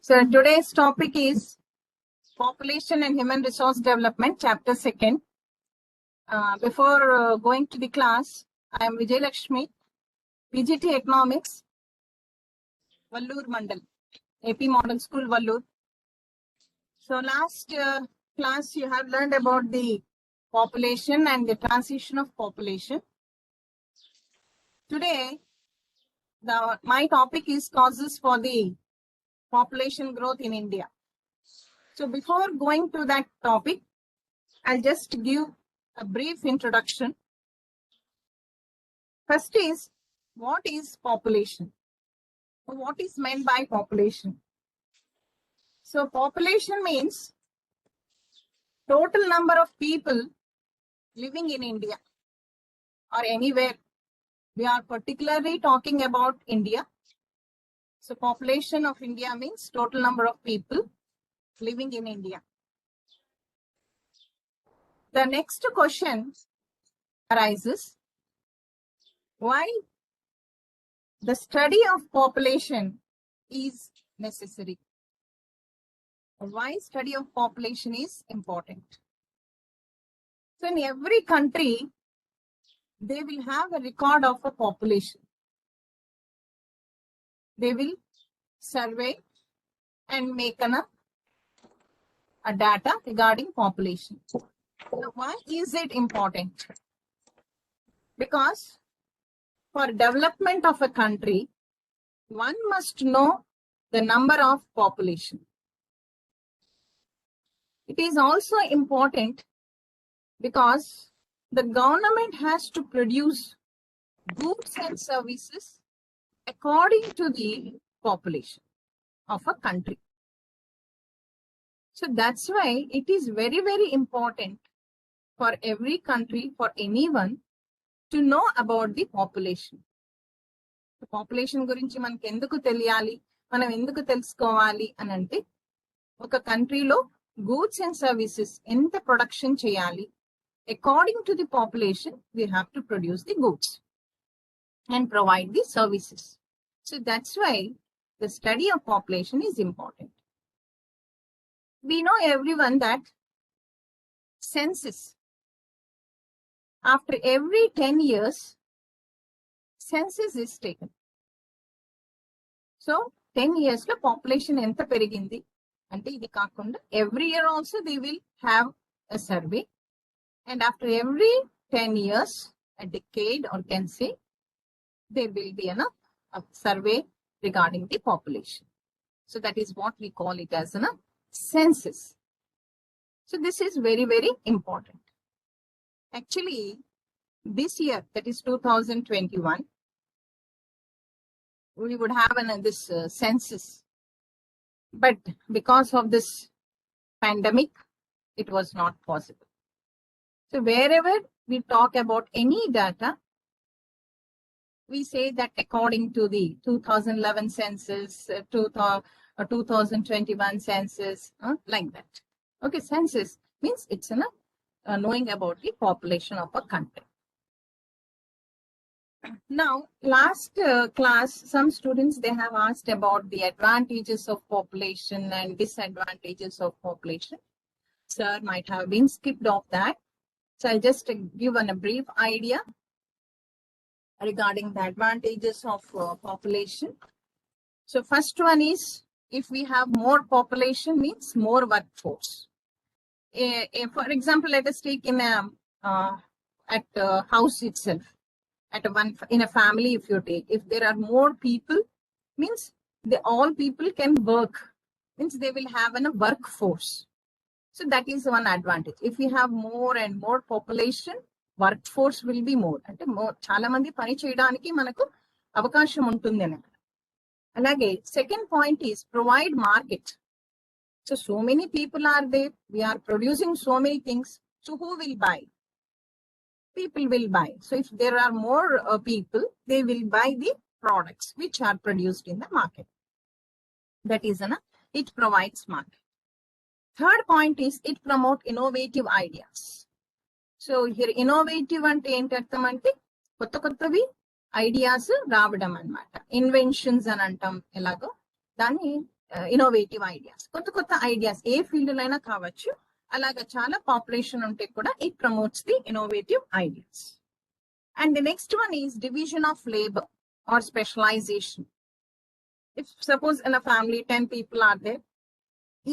So today's topic is Population and Human Resource Development, Chapter 2nd. Before going to the class, I am Vijay Lakshmi, PGT Economics, Vallur Mandal, AP Model School, Vallur. So last class you have learned about the population and the transition of population. Today, my topic is causes for the population growth in India. So before going to that topic, I'll just give a brief introduction. First is, what is population? What is meant by population? So population means total number of people living in India or anywhere. We are particularly talking about India. So population of India means total number of people living in India. The next question arises, why the study of population is necessary? Why study of population is important? So in every country, they will have a record of a population. They will survey and make a data regarding population. Now, why is it important? Because for development of a country, one must know the number of population. It is also important because the government has to produce goods and services according to the population of a country. So that's why it is very, very important for every country, for anyone, to know about the population. The population గురించి మనకి ఎందుకు తెలియాలి, మనం ఎందుకు తెలుసుకోవాలి అని అంటే, ఒక కంట్రీలో goods and services ఎంత ప్రొడక్షన్ చేయాలి, according to the population we have to produce the goods and provide the services. So that's why the study of population is important. We know everyone that census, after every 10 years, census is taken. So 10 years lo population enta perigindi ante idi kaakunda every year also they will have a survey, and after every 10 years, a decade or can say, there will be a survey regarding the population. So that is what we call it as a census. So this is very, very important. Actually, this year, that is 2021, we would have this census. But because of this pandemic, it was not possible. So wherever we talk about any data, we say that according to the 2011 census, 2021 census, like that. Okay, census means it's knowing about the population of a country. Now, last class, some students, they have asked about the advantages of population and disadvantages of population. Sir might have been skipped off that. So I'll just give a brief idea regarding the advantages of population. So first one is, if we have more population, means more workforce. For example, let us take in at a house itself, in a family, if you take, if there are more people, means all people can work, means they will have a workforce. So that is one advantage. If we have more and more population, workforce will be more. అంటే చాలా మంది పని చేయడానికి మనకు అవకాశం ఉంటుంది అని. అలాగే second point is provide market. So many people are there, we are producing so many things, so who will buy? People will buy. So if there are more people, they will buy the products which are produced in the market. That is it provides market. Third point is, it promote innovative ideas. So here innovative ante ఏంటర్థం అంటే కొత్త కొత్తవి ideas రావడం అన్నమాట. Inventions అని అంటాం ఎలాగో, దాన్ని innovative ideas, కొత్త కొత్త ఐడియాస్ ఏ ఫీల్డ్ లో అయినా కావచ్చు, అలాగా చాలా పాపులేషన్ ఉంటే కూడా it promotes the innovative ideas. And the next one is division of labour or specialization. If suppose in a family 10 people are there,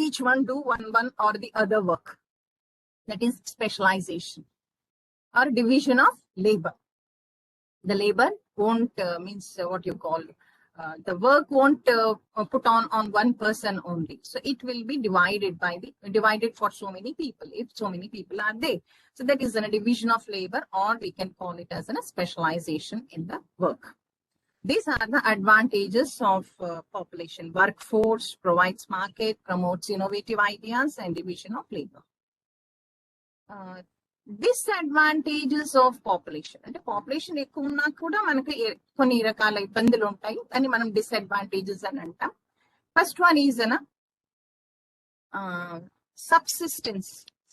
each one do one or the other work, that is specialization or division of labor. The labor won't means what you call the work won't put on one person only, so it will be divided for so many people if so many people are there. So that is a division of labor, or we can call it as a specialization in the work. These are the advantages of population. Workforce provides market, promotes innovative ideas, and division of labor. Disadvantages of population. అంటే population ఎక్కువ ఉన్నా కూడా మనకి కొన్ని రకాల ఇబ్బందులు ఉంటాయి, అని మనం డిసడ్వాంటేజెస్ అని అంటాం. ఫస్ట్ వన్ ఈజ్ అన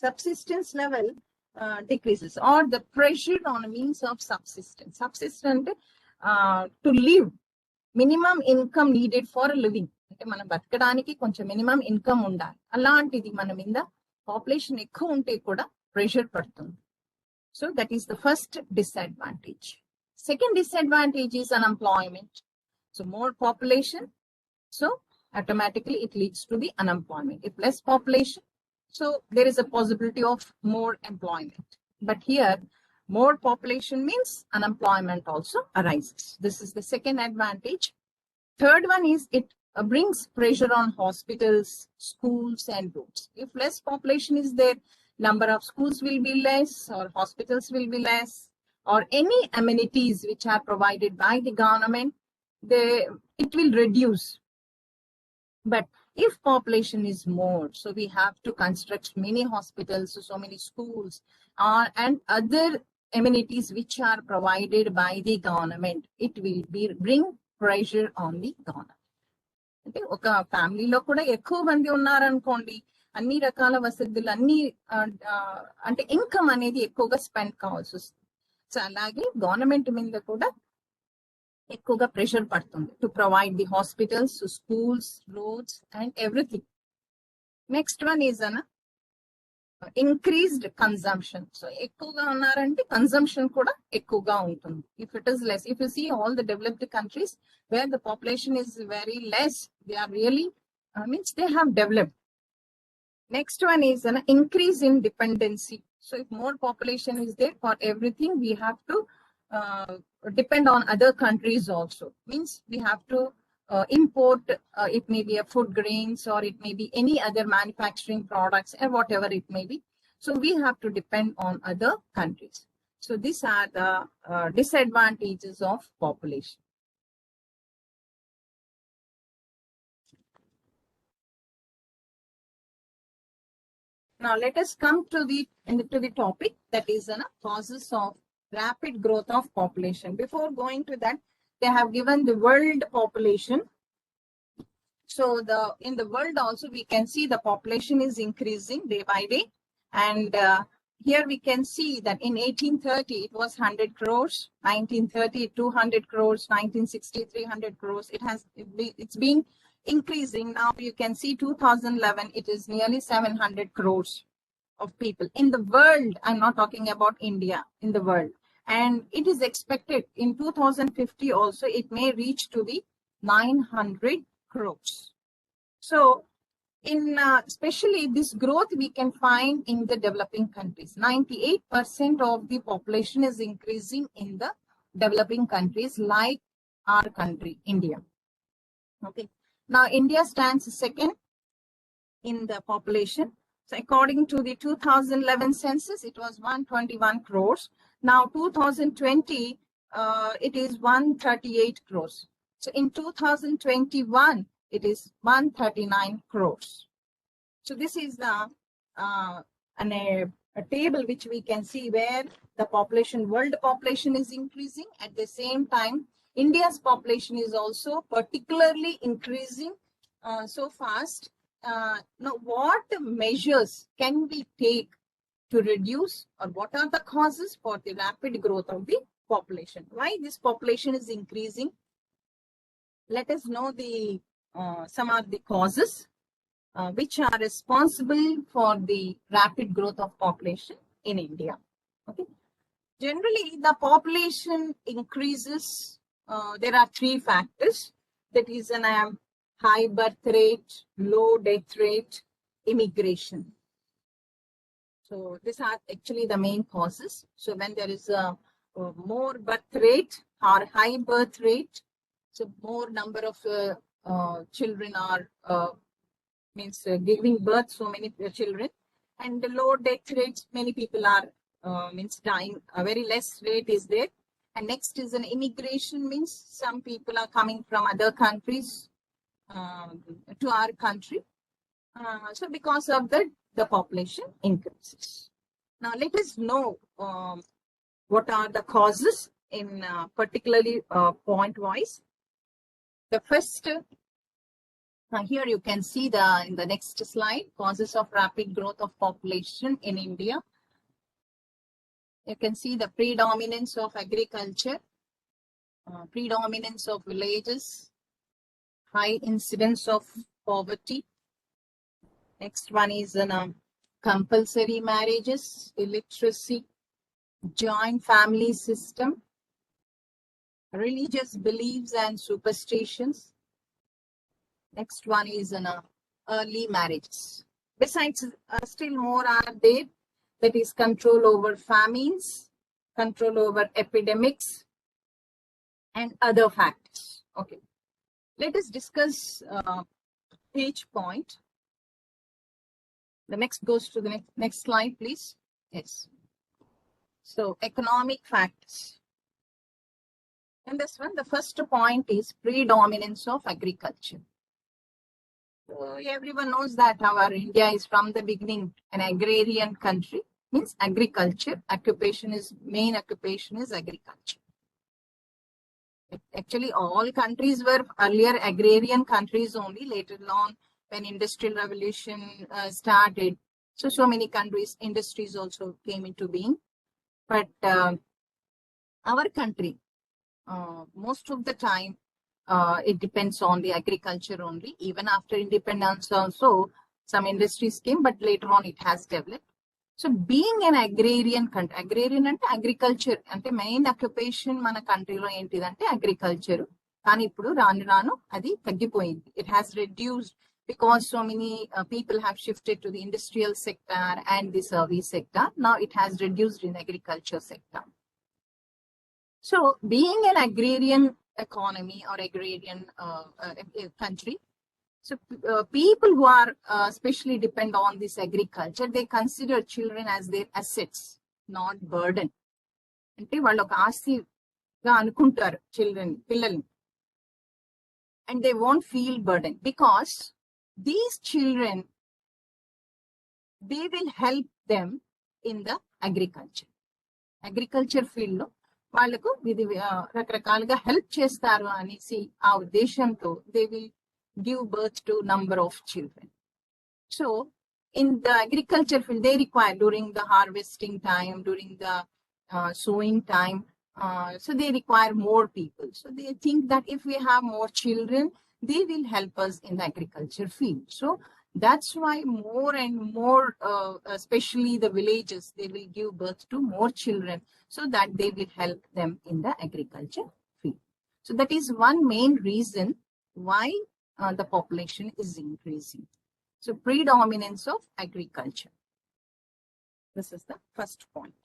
subsistence level decreases, or the pressure on means of subsistence. Subsistence to live, minimum income needed for a living. అంటే మనం బతకడానికి కొంచెం మినిమం ఇన్కమ్ ఉండాలి. అలాంటిది మన మీద పాపులేషన్ ఎక్కువ ఉంటే కూడా ప్రెషర్ పడుతుంది. So that is the first disadvantage. Second disadvantage is unemployment. So more population, so automatically it leads to the unemployment. If less population, so there is a possibility of more employment. But here, more population means unemployment also arises. This is the second advantage. Third one is it brings pressure on hospitals, schools, and roads. If less population is there, number of schools will be less, or hospitals will be less, or any amenities which are provided by the government, it will reduce. But if population is more, so we have to construct many hospitals, so many schools, and other amenities which are provided by the government, it will bring pressure on the government. అంటే ఒక ఫ్యామిలీలో కూడా ఎక్కువ మంది ఉన్నారనుకోండి, అన్ని రకాల వసతులు అన్ని అంటే ఇన్కమ్ అనేది ఎక్కువగా స్పెండ్ కావాల్సి వస్తుంది. సో అలాగే గవర్నమెంట్ మీద కూడా ఎక్కువగా ప్రెషర్ పడుతుంది to provide the hospitals, schools, roads and everything. Next one is అన increased consumption. So ఎక్కువగా ఉన్నారంటే కన్సంప్షన్ కూడా ఎక్కువగా ఉంటుంది. If it is less, if you see all the developed countries where the population is very less, they are really means they have developed. Next one is an increase in dependency. So if more population is there, for everything we have to depend on other countries also. Means we have to import, it may be a food grains, or it may be any other manufacturing products, and whatever it may be. So we have to depend on other countries. So these are the disadvantages of population. Now let us come to the topic, that is causes of rapid growth of population. Before going to that, they have given the world population. So in the world also we can see the population is increasing day by day, and here we can see that in 1830 it was 100 crores, 1930 200 crores, 1960 300 crores. It's been increasing. Now you can see 2011 it is nearly 700 crores of people in the world. I'm not talking about India, in the world. And it is expected in 2050 also it may reach to the 900 crores. So in especially this growth we can find in the developing countries. 98% of the population is increasing in the developing countries like our country, India. Okay. Now India stands second in the population. So according to the 2011 census, it was 121 crores. Now 2020, it is 138 crores. So in 2021, it is 139 crores. So this is a table which we can see where the world population is increasing. At the same time, India's population is also particularly increasing so fast. Now, what measures can we take to reduce, or what are the causes for the rapid growth of the population? Why this population is increasing? Let us know the some are the causes which are responsible for the rapid growth of population in India. Okay. Generally, the population increases. There are three factors. That is an high birth rate, low death rate, immigration. So these are actually the main causes. So when there is a more birth rate or high birth rate, so more number of children are giving birth, so many children, and the low death rates, many people are dying. A very less rate is there. And next is an immigration, means some people are coming from other countries to our country. So because of that, the population increases. Now let us know what are the causes in particularly point wise. The first, here you can see in the next slide, causes of rapid growth of population in India. You can see the predominance of agriculture, predominance of villages, high incidence of poverty. Next one is compulsory marriages, illiteracy, joint family system, religious beliefs and superstitions. Next one is early marriages. Besides, still more are there. That is control over famines, control over epidemics, and other factors. Okay. Let us discuss each point. The next goes to the next slide, please. Yes. So economic factors. And this one, the first point is predominance of agriculture. So everyone knows that our India is from the beginning an agrarian country, means agriculture. Main occupation is agriculture. Actually, all countries were earlier agrarian countries only. Later on, when industrial revolution started, so many countries, industries also came into being. But our country, most of the time, it depends on the agriculture only. Even after independence also, some industries came, but later on it has developed. So being an agrarian country, agrarian and agriculture, ante main occupation mana country lo entidante agriculture. Kani ippudu raanu raanu adi taggipoyindi. It has reduced because so many people have shifted to the industrial sector and the service sector. Now it has reduced in agriculture sector. So being an agrarian economy or agrarian country, so people who are especially depend on this agriculture, they consider children as their assets, not burden. Ante vallu oka astiga anukuntaru children, pillalni, and they won't feel burden because these children, they will help them in the agriculture field lo వాళ్ళకు ఇది రకరకాలుగా help చేస్తారు అనేసి ఆ ఉద్దేశంతో they will give birth to number of children. So in the agriculture field, they require during the harvesting time, during the sowing time, so they require more people. So they think that if we have more children, they will help us in the agriculture field. So that's why more and more, especially the villages, they will give birth to more children so that they will help them in the agriculture field. So that is one main reason why the population is increasing. So predominance of agriculture. This is the first point.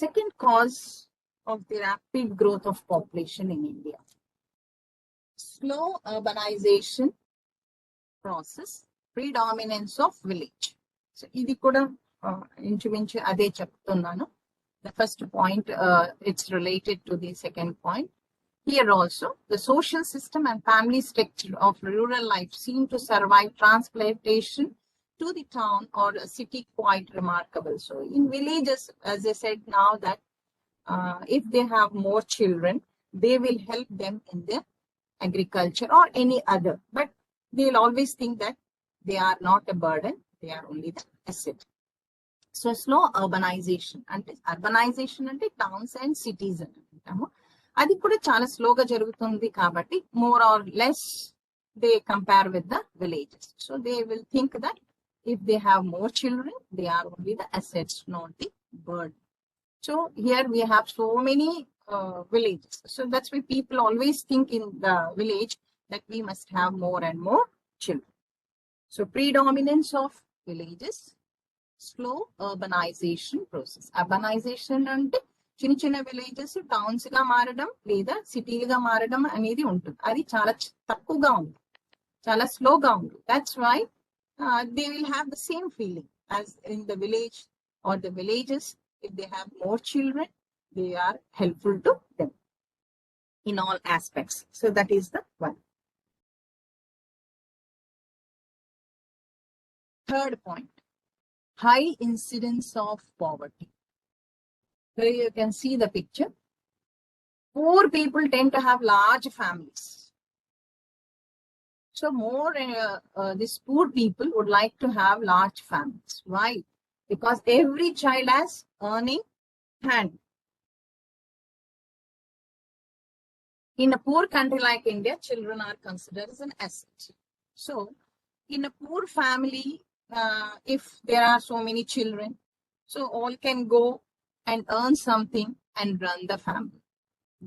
Second cause of the rapid growth of population in India. Slow urbanization process, predominance of village. So idi kuda inchuminchu ade cheptunnanu. The first point, it's related to the second point. Here also, the social system and family structure of rural life seem to survive transplantation to the town or a city quite remarkable. So in villages, as I said now, that if they have more children, they will help them in their agriculture or any other. But they'll always think that they are not a burden, they are only the asset. So slow urbanization అంటే urbanization అంటే towns and cities అంటాము. అది కూడా చాలా స్లోగా జరుగుతుంది కాబట్టి more or less they compare with the villages. So they will think that if they have more children, they are only the assets, not the burden. So here we have so many villages. So that's why people always think in the village that we must have more and more children. So predominance of villages, slow urbanization process. Urbanization అంటే చిన్న చిన్న villages towns గా మారడం లేదా సిటీలుగా మారడం అనేది ఉంటుంది. అది చాలా తక్కువగా ఉంది, చాలా స్లోగా ఉంది. That's why they will have the same feeling as in the village or the villages. If they have more children, they are helpful to them in all aspects. So that is the one. Third point, high incidence of poverty. Here you can see the picture. Poor people tend to have large families. So more these poor people would like to have large families. Why? Because every child has earning hand. In a poor country like India, children are considered as an asset. So in a poor family, if there are so many children, so all can go and earn something and run the family.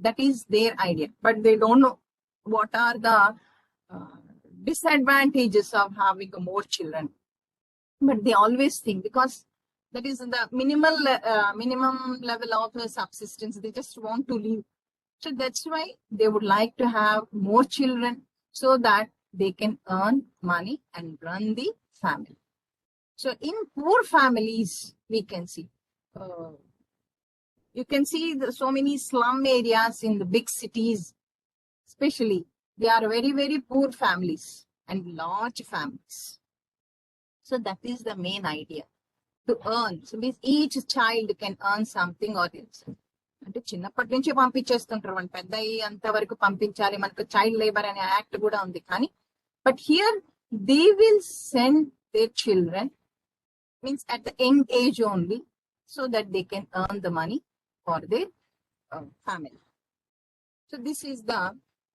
That is their idea. But they don't know what are the disadvantages of having more children. But they always think, because that is the minimum level of subsistence, they just want to live. So that's why they would like to have more children so that they can earn money and run the family. So in poor families, we can see you can see so many slum areas in the big cities, especially. They are very, very poor families and large families. So that is the main idea, to earn. So each child can earn something or else. అంటే చిన్నప్పటి నుంచి పంపించేస్తుంటారు, మన పెద్ద అంత వరకు పంపించాలి, మనకు child labour అనే యాక్ట్ కూడా ఉంది. కానీ but here they will send their children, means at the young age only, so that they can earn the money for their family. So this is the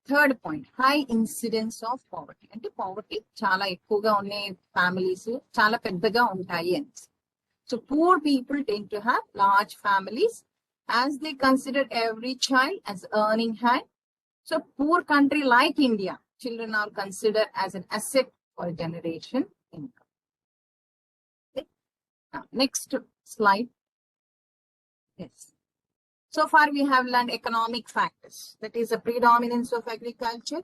third point, high incidence of poverty. అంటే poverty చాలా ఎక్కువగా ఉన్న families చాలా పెద్దగా ఉంటాయి అని. So poor people tend to have large families as they consider every child as earning hand. So poor country like India, children are considered as an asset for generation income. Okay. Now, next slide. Yes. So far we have learned economic factors. That is the predominance of agriculture,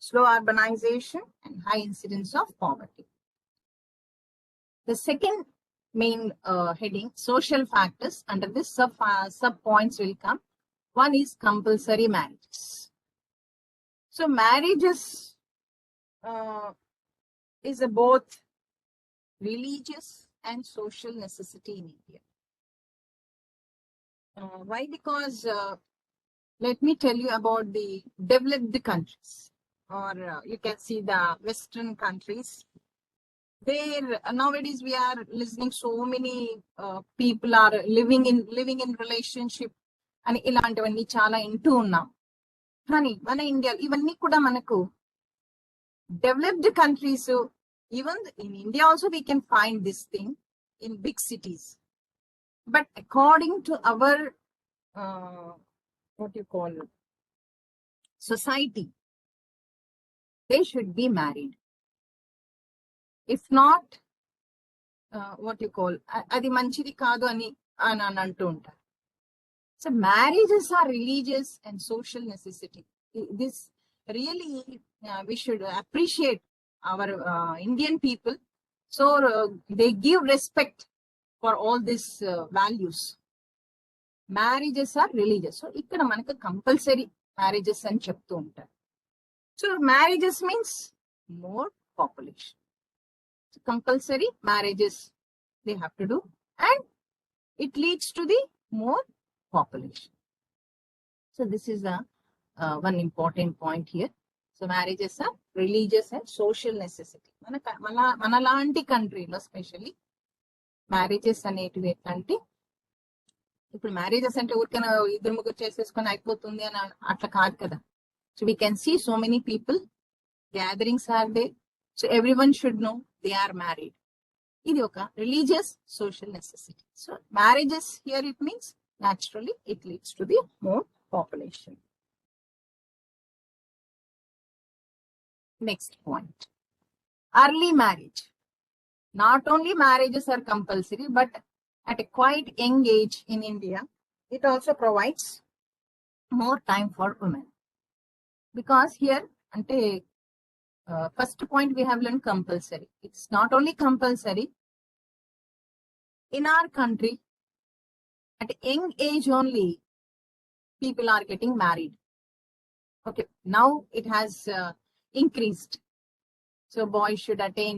slow urbanization, and high incidence of poverty. The second main heading, social factors. Under this sub points will come. One is compulsory marriages. So marriages is a both religious and social necessity in India. Why? Because let me tell you about the developed countries, or you can see the Western countries. There nowadays we are listening so many people are living in relationship అని ఇలాంటివన్నీ చాలా వింటూ ఉన్నాం. కానీ మన India ఇవన్నీ కూడా మనకు developed countries, even in India also we can find this thing in big cities. But according to our what you call society, they should be married. If not, what you call, అది మంచిది కాదు అని అంటూ ఉంటారు. So marriages are religious and social necessity. This really we should appreciate our Indian people. So they give respect for all these values. Marriages are religious. So ikkada manaku compulsory marriages అని చెప్తూ ఉంటారు. So marriages means more population. So compulsory marriages they have to do, and it leads to the more population. So this is a one important point here. So marriages are religious and social necessity. Manalanti country, especially marriages అనేటివి ఎట్లంటే ఇప్పుడు marriages అంటే ఊరికైనా ఇద్దరు ముగ్గురు చేసేసుకొని అయిపోతుంది అని అట్లా కాదు కదా. So we can see so many people gatherings are they. So everyone should know they are married. ఇది ఒక religious social necessity. So marriages here it means naturally it leads to the more population. Next point, early marriage. Not only marriages are compulsory, but at a quite young age in India, it also provides more time for women. Because here, first point we have learned compulsory. It's not only compulsory. In our country, at a young age only, people are getting married. Okay, now it has increased. So boys should attain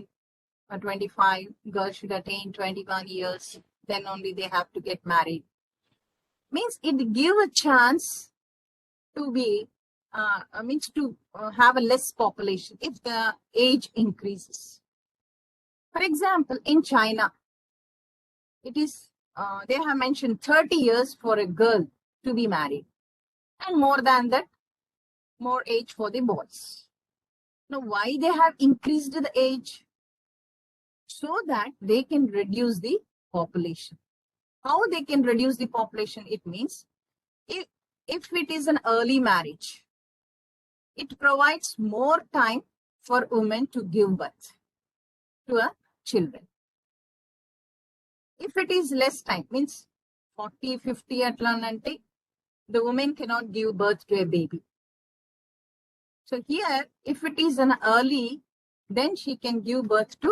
25, girls should attain 21 years. Then only they have to get married. Means it give a chance to be, have a less population if the age increases. For example, in China, it is they have mentioned 30 years for a girl to be married, and more than that, more age for the boys. Now, why they have increased the age? So that they can reduce the population. How they can reduce the population? It means if it is an early marriage, it provides more time for women to give birth to a children. If it is less time, means 40, 50 atlanante, the woman cannot give birth to a baby. So here, if it is an early, then she can give birth to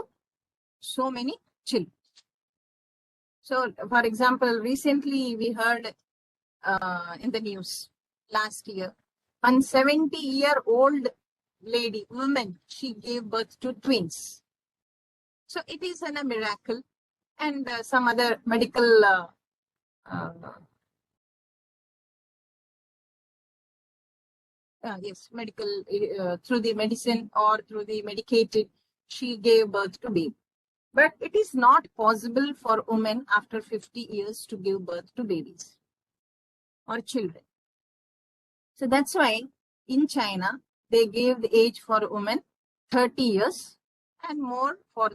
so many children. So, for example, recently we heard in the news last year, one 70-year-old lady, woman, she gave birth to twins. So it is a miracle. And some other medical through the medicine or through the medicated, she gave birth to baby. But it is not possible for women after 50 years to give birth to babies or children. So that's why in China, they gave the age for women 30 years and more for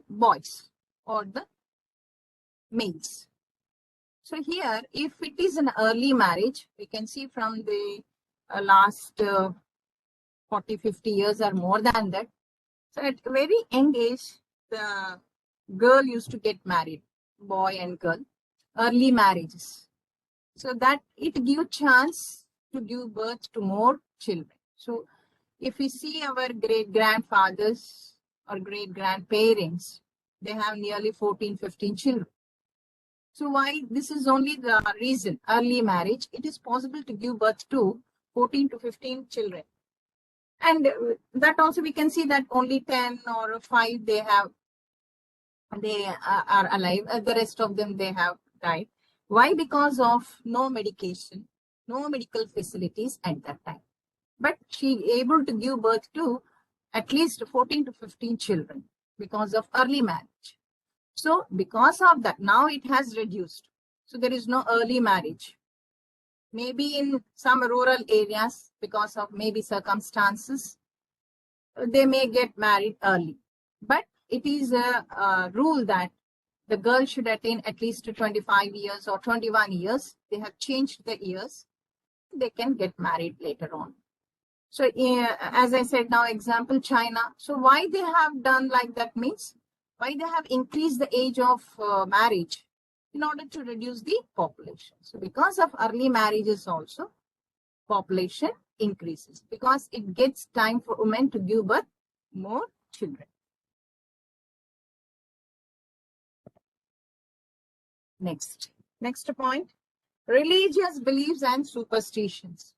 boys or the males. So here, if it is an early marriage, we can see from the last 40, 50 years or more than that. So at a very young age, the girl used to get married, boy and girl, early marriages. So that it gives chance to give birth to more children. So if we see our great-grandfathers or great-grandparents, they have nearly 14, 15 children. So why this is only the reason, early marriage, it is possible to give birth to 14 to 15 children. And that also we can see that only 10 or 5 they are alive. The rest of them, they have died. Why? Because of no medication, no medical facilities at that time. But she able to give birth to at least 14 to 15 children because of early marriage. So because of that, now it has reduced. So there is no early marriage. Maybe in some rural areas, because of maybe circumstances, they may get married early. But it is a rule that the girl should attain at least 25 years or 21 years. They have changed the years. They can get married later on. So as I said now, example, China. So why they have done like that means, why they have increased the age of marriage in order to reduce the population. So because of early marriages also, population increases because it gets time for women to give birth more children. Next point, religious beliefs and superstitions.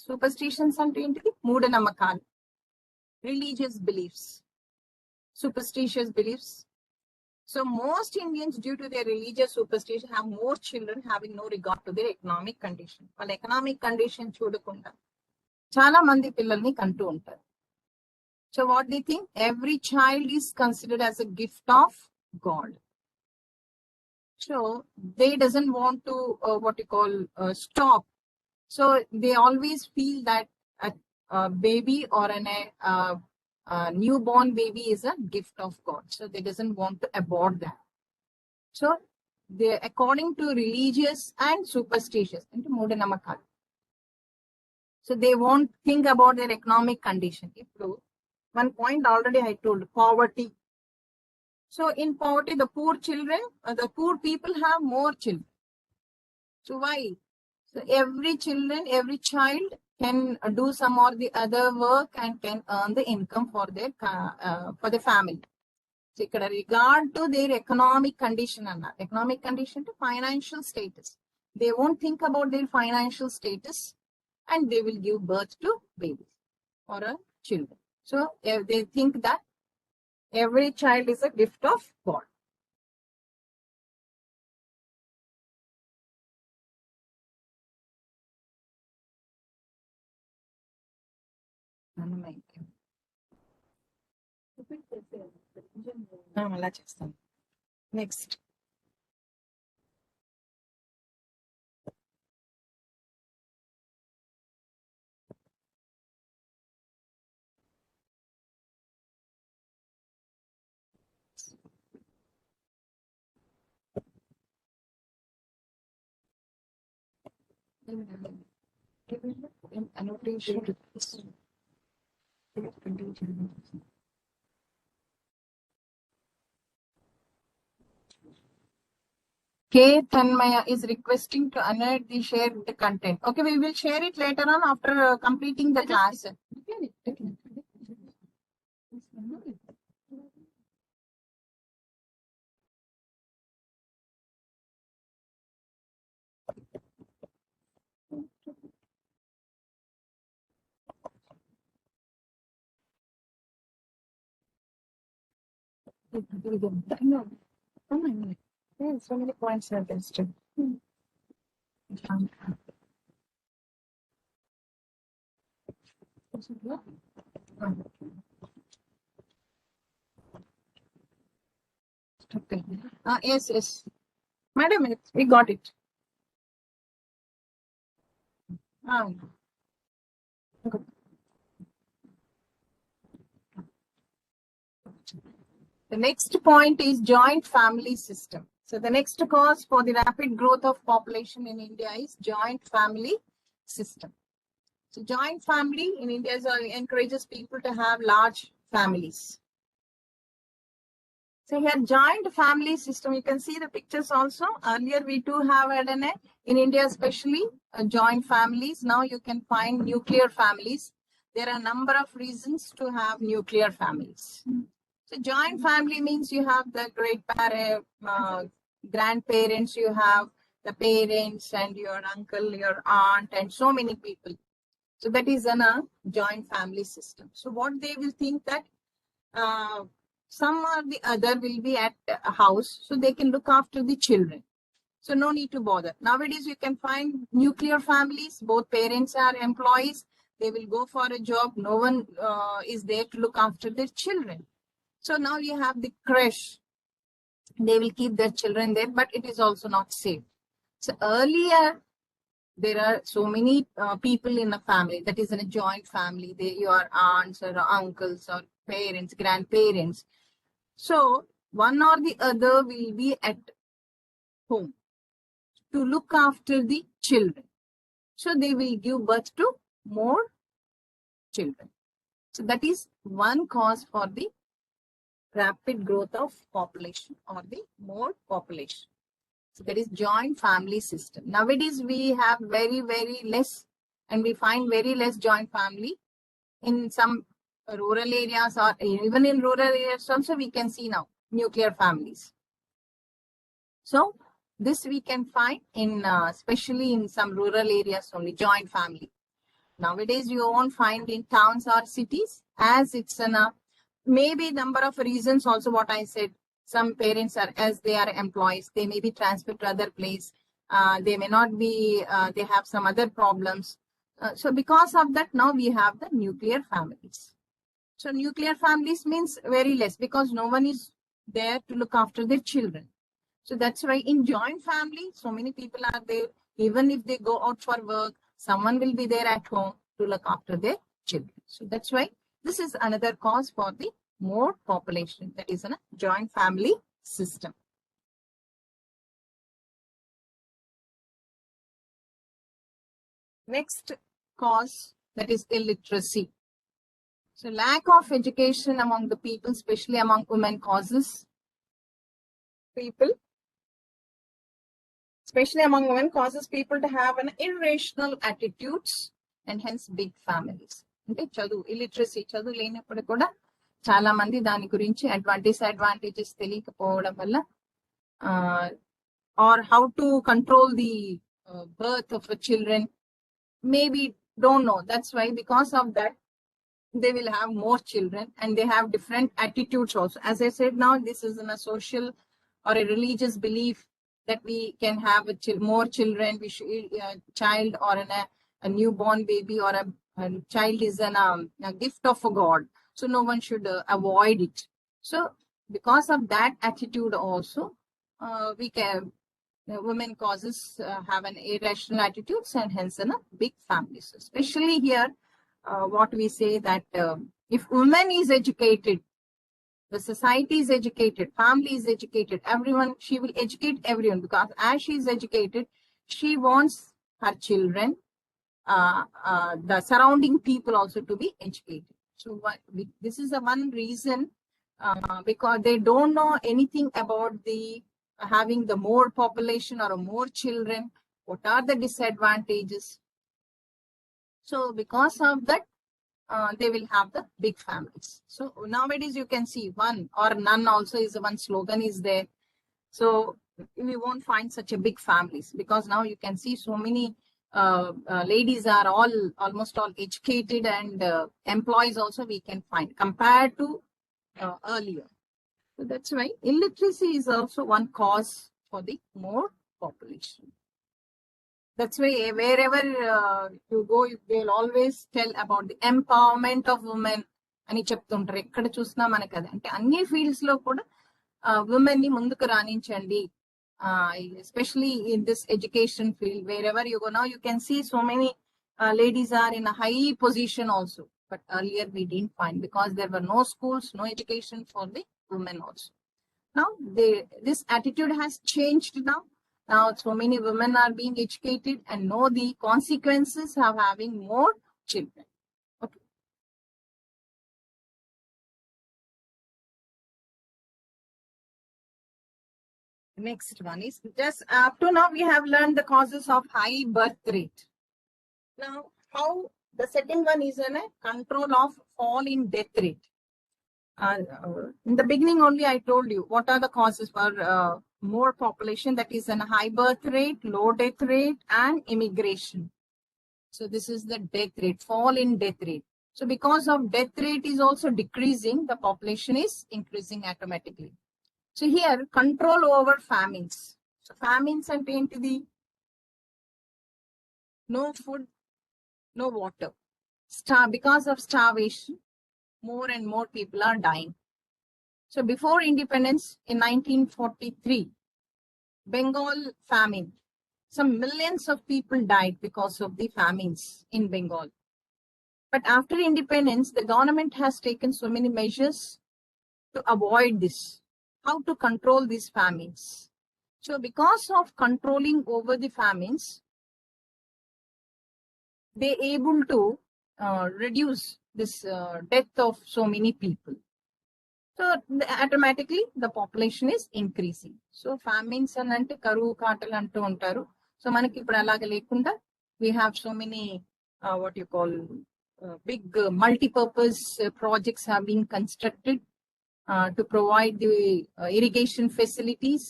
Superstitions అంటే ఏంటిది? మూఢనమ్మకాలు. Religious beliefs, superstitious beliefs. So most Indians, due to their religious superstition, have more children having no regard to their economic condition. వాళ్ళ economic condition చూడకుండా చాలా మంది పిల్లల్ని కంటూ ఉంటారు. So what they think? Every child is considered as a gift of God. So they doesn't want to stop. So they always feel that a baby or a newborn baby is a gift of God. So they doesn't want to abort that. So they, according to religious and superstitious, into moodanamakkadu. So they won't think about their economic condition. One point already I told, poverty. So in poverty, the poor people have more children. So why? So every child can do some or the other work and can earn the income for the family. So regard to their economic condition to financial status. They won't think about their financial status and they will give birth to babies or children. So they think that every child is a gift of God. Next. Annotation. K. Tanmaya is requesting to Anand the share the content. Okay, we will share it later on after completing the class. So many points are listed. Okay. Yes. Madam, we got it. Okay. The next point is joint family system. So the next cause for the rapid growth of population in India is joint family system. So joint family in India encourages people to have large families. So here joint family system, you can see the pictures also. Earlier we do have in India especially joint families. Now you can find nuclear families. There are a number of reasons to have nuclear families. So joint family means you have the grandparents, you have the parents and your uncle, your aunt, and so many people. So that is a joint family system. So what they will think that some or the other will be at a house, so they can look after the children. So no need to bother. Nowadays you can find nuclear families. Both parents are employees. They will go for a job. No one is there to look after their children. So now you have the creche. They will keep their children there, but it is also not safe. So earlier, there are so many people in a family, that is in a joint family. Your aunts or uncles or parents, grandparents. So one or the other will be at home to look after the children. So they will give birth to more children. So that is one cause for the rapid growth of population or the more population. So that is joint family system. Nowadays we have very, very less, and we find very less joint family in some rural areas, or even in rural areas also we can see now nuclear families. So this we can find in especially in some rural areas only, joint family. Nowadays you won't find in towns or cities, as it's maybe number of reasons also what I said. Some parents are, as they are employees, they may be transferred to other place. They may not be, they have some other problems. So because of that, now we have the nuclear families. So nuclear families means very less because no one is there to look after their children. So that's why in joint family, so many people are there. Even if they go out for work, someone will be there at home to look after their children. So that's why this is another cause for the more population, that is a joint family system. Next cause, that is illiteracy. So lack of education among the people, especially among women, causes people, especially among women, causes people to have an irrational attitudes and hence big families. అంటే చదువు illiteracy, చదువు లేనప్పుడు కూడా చాలా మంది దాని గురించి advantages తెలియకపోవడం వల్ల or how to control the birth of children, maybe don't know. That's why because of that they will have more children and they have different attitudes also. As I said, now this is in a social or a religious belief that we can have more children. We should a child or a newborn baby or a child is a gift of God, so no one should avoid it. So because of that attitude also, we can women causes have an irrational attitudes and hence in a big families. Especially here, what we say that if woman is educated, the society is educated, family is educated, everyone, she will educate everyone, because as she is educated, she wants her children, the surrounding people also to be educated. So this is the one reason, because they don't know anything about the having the more population or more children, what are the disadvantages. So because of that, they will have the big families. So nowadays you can see one or none also is one slogan is there. So we won't find such a big families, because now you can see so many ladies are almost all educated, and employees also we can find compared to earlier. So that's why illiteracy is also one cause for the more population. That's why wherever you go, they'll always tell about the empowerment of women అని చెప్తుంటారు. ఎక్కడ చూసినా మనకు అది, అంటే అన్ని fields లో కూడా women ని ముందుకు రాణించండి. Especially in this education field, wherever you go now, you can see so many ladies are in a high position also. But earlier we didn't find, because there were no schools, no education for the women also. Now this attitude has changed now. Now so many women are being educated and know the consequences of having more children. Okay. Next one is, just up to now we have learned the causes of high birth rate. Now how the second one is a control of fall in death rate. In the beginning only I told you what are the causes for more population, that is a high birth rate, low death rate, and immigration. So this is the death rate, fall in death rate. So because of death rate is also decreasing, the population is increasing automatically. So here, control over famines. So famines ante enti, no food, no water. Because of starvation, more and more people are dying. So before independence in 1943, Bengal famine, some millions of people died because of the famines in Bengal. But after independence, the government has taken so many measures to avoid this. How to control these famines? So because of controlling over the famines, they able to reduce this death of so many people. So automatically the population is increasing. So famines ante karuvu kaatalu antu untaru. So manaki ippudu alaga lekunda we have so many what you call big multi-purpose projects have been constructed to provide the irrigation facilities.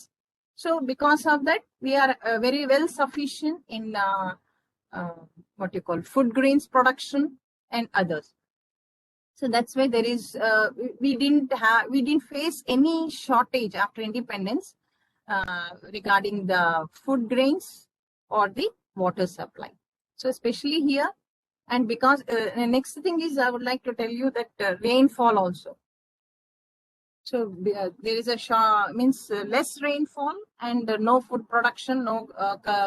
So because of that, we are very well sufficient in what you call food grains production and others. So that's why there is we didn't face any shortage after independence regarding the food grains or the water supply. So especially here, And because the next thing is, I would like to tell you that rainfall also. So there is a less rainfall and no food production, no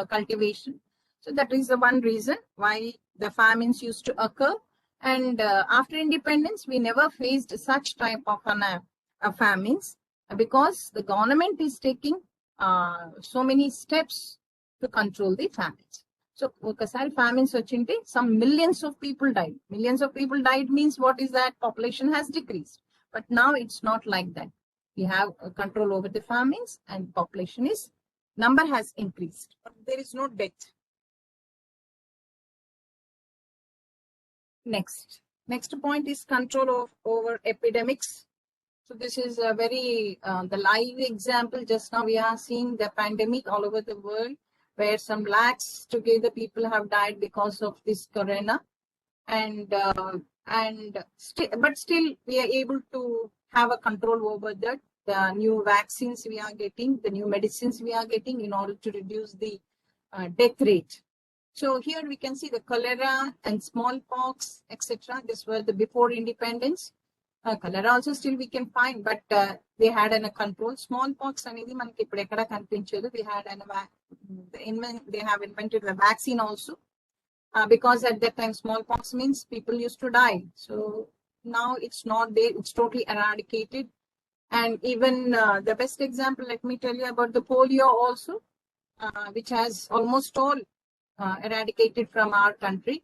cultivation. So that is the one reason why the famines used to occur. And after independence, we never faced such type of famines because the government is taking so many steps to control the famines. So ఒకసారి famines వచ్చింటే some millions of people died. Millions of people died means what is that? Population has decreased. But now it's not like that. We have control over the famines and population number has increased. But there is no death. Next point is control over epidemics. So this is a very the live example. Just now we are seeing the pandemic all over the world, where some lakhs together people have died because of this corona, but still we are able to have a control over that. The new vaccines we are getting, the new medicines we are getting in order to reduce the death rate. So here we can see the cholera and smallpox, etc. This were the before independence. Cholera also still we can find, but they had a control. Smallpox అనేది మనకి ఇప్పుడు ఎక్కడ కనిపించదు. They have invented the vaccine also. Because at that time smallpox means people used to die. So now it's not there, it's totally eradicated. And even the best example, let me tell you about the polio also, which has almost all eradicated from our country.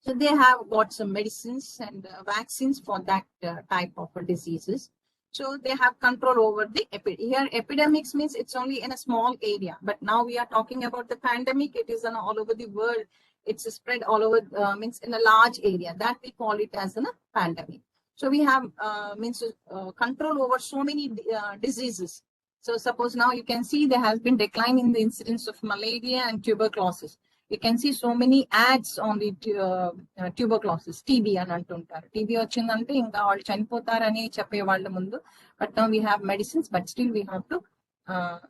So they have got some medicines and vaccines for that type of diseases. So they have control over the here epidemics means it's only in a small area, but now we are talking about the pandemic. It is all over the world. It's spread all over means in a large area, that we call it as a pandemic. So we have control over so many diseases. So suppose now you can see there has been decline in the incidence of malaria and tuberculosis. You can see so many ads on the tuberculosis, TB అని అంటుంటారు. TB వచ్చిందంటే ఇంకా వాళ్ళు చనిపోతారని చెప్పేవాళ్ళ ముందు. But now we have medicines, but still we have to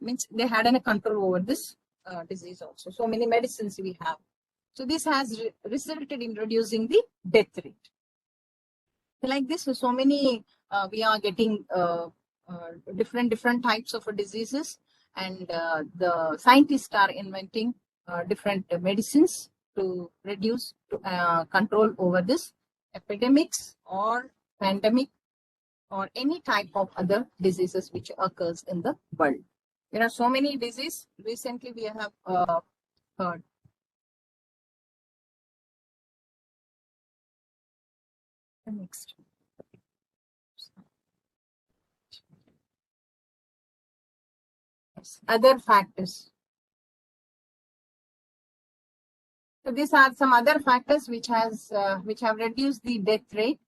means they had a control over this disease also. So many medicines we have. So this has resulted in reducing the death rate. Like this, so many we are getting different types of diseases, and the scientists are inventing different medicines to reduce control over this epidemics or pandemic or any type of other diseases which occurs in the world. There are so many diseases. Recently we have heard. Next. Other factors. So these are some other factors which have reduced the death rate.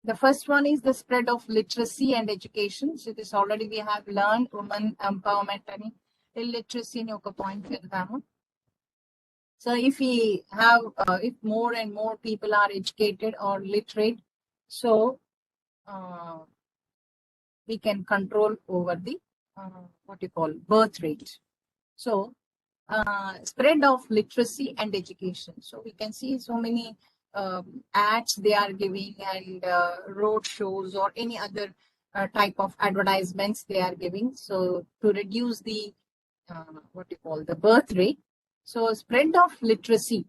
The first one is the spread of literacy and education. So this already we have learned, women empowerment and illiteracy in oka point cheddamu. So if we have if more and more people are educated or literate, so we can control over the what you call birth rate. So spread of literacy and education. So we can see so many ads they are giving, and road shows or any other type of advertisements they are giving. So to reduce the what you call the birth rate. So spread of literacy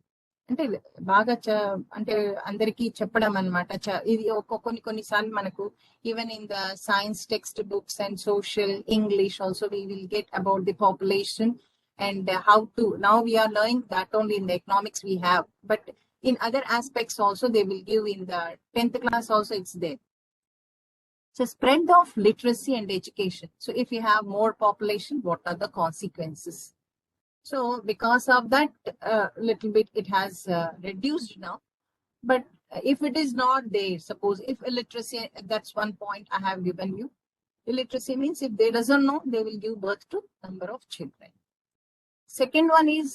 అంటే బాగా అంటే అందరికీ చెప్పడం అనమాట. ఇది కొన్నిసార్లు మనకు even in the science text books and social English also we will get about the population and how to, now we are learning that only in the economics we have, but in other aspects also they will give in the 10th class also it's there. So spread of literacy and education. So if you have more population, what are the consequences? So because of that little bit it has reduced now, but if it is not there, suppose if illiteracy, that's one point I have given you. Illiteracy means if they doesn't know, they will give birth to number of children. Second one is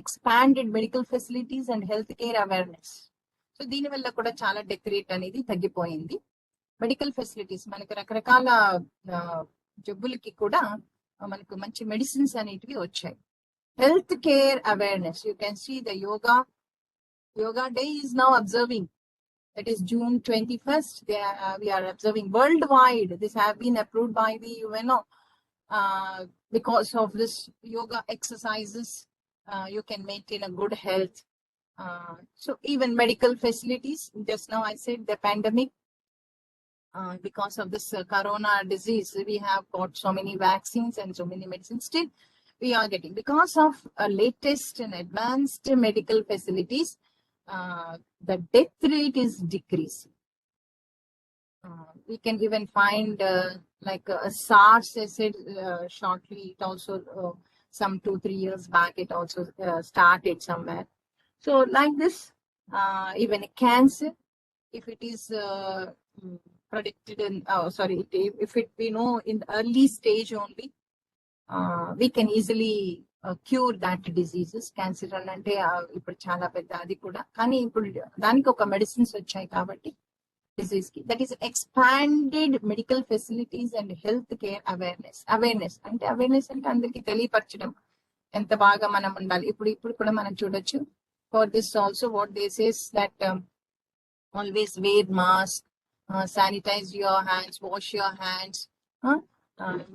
expanded medical facilities and healthcare awareness. So దీని వల్ల కూడా చాలా death rate అనేది తగ్గిపోయింది. Medical facilities మనకు రకరకాల జబ్బులకి కూడా మనకు మంచి మెడిసిన్స్ అనేటివి వచ్చాయి. Healthcare awareness. You can see the yoga Yoga Day is now observing. That is June 21st. We are observing worldwide. This have been approved by the UNO. Because of this yoga exercises, you can maintain a good health. So even medical facilities, just now I said the pandemic, because of this corona disease, we have got so many vaccines and so many medicines. Still, we are getting, because of latest and advanced medical facilities, the death rate is decreasing. We can even find like SARS, I said shortly, it also some 2-3 years back, it also started somewhere. So like this, even cancer, if it is predicted in, if we know in the early stage only, we can easily cure that diseases. Cancer అంటే ఇప్పుడు చాలా పెద్ద అది కూడా, కానీ ఇప్పుడు దానికి ఒక మెడిసిన్స్ వచ్చాయి కాబట్టి disease ki. That is expanded medical facilities and health care awareness. అంటే అవేర్నెస్ అంటే అందరికి తెలియపరచడం ఎంత బాగా మనం ఉండాలి. ఇప్పుడు కూడా మనం చూడొచ్చు. For this also what they say is that always wear mask, sanitize your hands, wash your hands,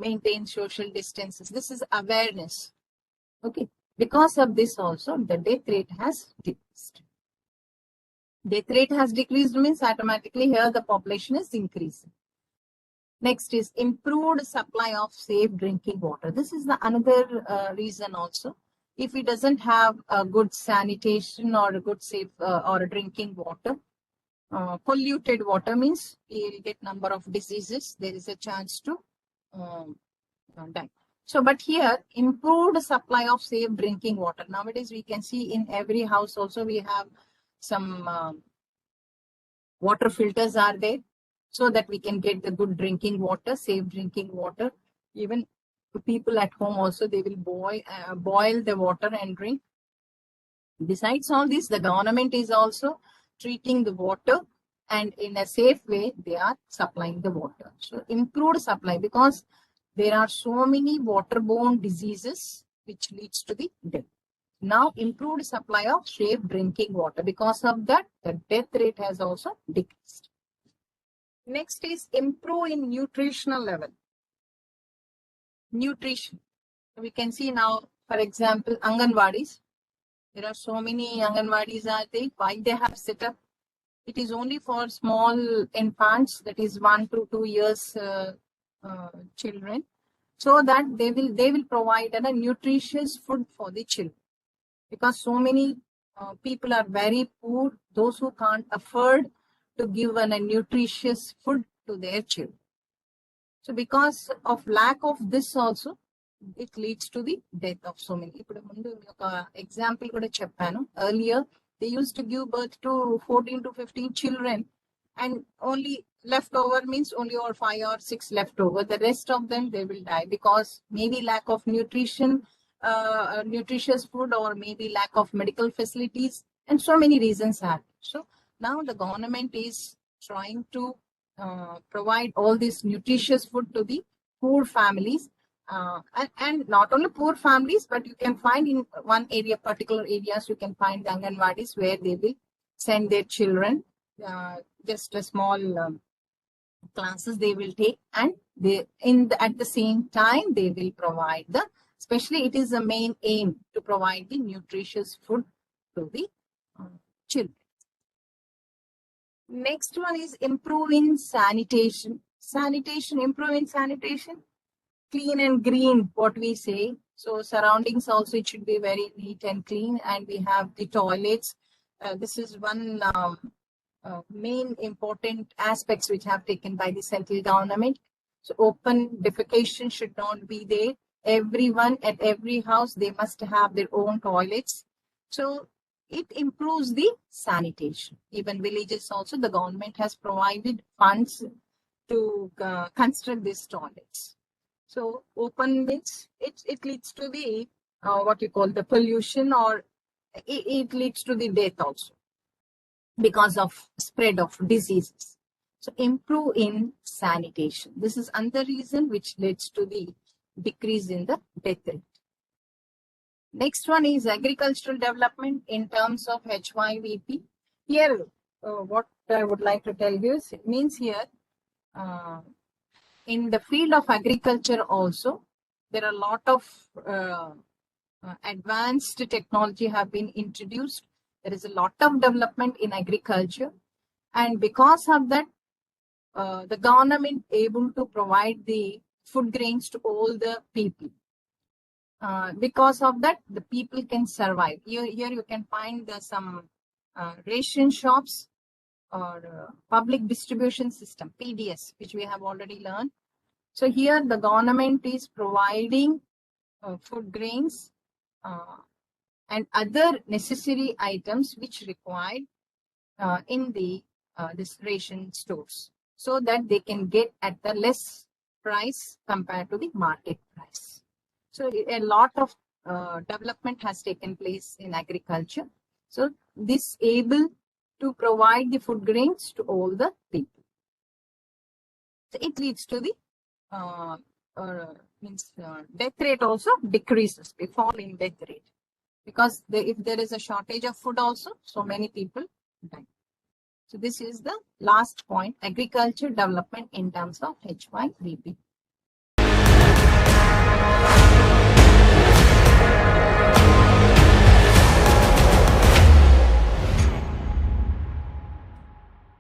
maintain social distances. This is awareness. Okay. Because of this also the death rate has decreased. Death rate has decreased means automatically here the population is increasing. Next is improved supply of safe drinking water. This is the another reason also. If it doesn't have a good sanitation or a good safe or a drinking water, polluted water means you'll get number of diseases. There is a chance to die. So, but here improved supply of safe drinking water. Nowadays we can see in every house also we have some water filters are there, so that we can get the good drinking water, safe drinking water. Even people at home also, they will boil the water and drink. Besides all this, the government is also treating the water, and in a safe way they are supplying the water. So improved supply, because there are so many waterborne diseases which leads to the death. Now improved supply of safe drinking water. Because of that, the death rate has also decreased. Next is improve in nutritional level. Nutrition. We can see now, for example, Anganwadis. There are so many Anganwadis are there. Why they have set up? It is only for small infants, that is 1 to 2 years children, so that they will provide a nutritious food for the children. Because so many people are very poor, those who can't afford to give a nutritious food to their children. So because of lack of this also, it leads to the death of so many. ఇప్పుడు ముందు ఒక example కూడా చెప్పాను. Earlier they used to give birth to 14 to 15 children, and only leftover means only or 5 or 6 leftover. The rest of them they will die because maybe lack of nutrition, nutritious food, or maybe lack of medical facilities, and so many reasons are. So now the government is trying to provide all this nutritious food to the poor families, and not only poor families, but you can find in one area, particular areas, you can find the Anganwadis where they will send their children, just a small classes they will take, and they at the same time they will provide the, especially it is the main aim to provide the nutritious food to the children. Next one is improving sanitation. Improving sanitation, clean and green, what we say. So surroundings also, it should be very neat and clean, and we have the toilets. This is one main important aspects which have taken by the central government. So open defecation should not be there. Everyone at every house, they must have their own toilets. So it improves the sanitation. Even villages also, the government has provided funds to construct these toilets. So open means it leads to the what you call the pollution, or it leads to the death also because of spread of diseases. So improve in sanitation. This is another reason which leads to the decrease in the death rate. Next one is agricultural development in terms of HYVP. Here, what I would like to tell you is, it means here, in the field of agriculture also, there are a lot of advanced technology have been introduced. There is a lot of development in agriculture, and because of that, the government able to provide the food grains to all the people. Because of that, the people can survive. Here you can find some ration shops or public distribution system, PDS, which we have already learned. So here the government is providing food grains and other necessary items which required in the this ration stores, so that they can get at the less price compared to the market price. So a lot of development has taken place in agriculture. So this able to provide the food grains to all the people. So it leads to the death rate also decreases. We fall in death rate because if there is a shortage of food also, so many people die. So this is the last point, agriculture development in terms of HYVP.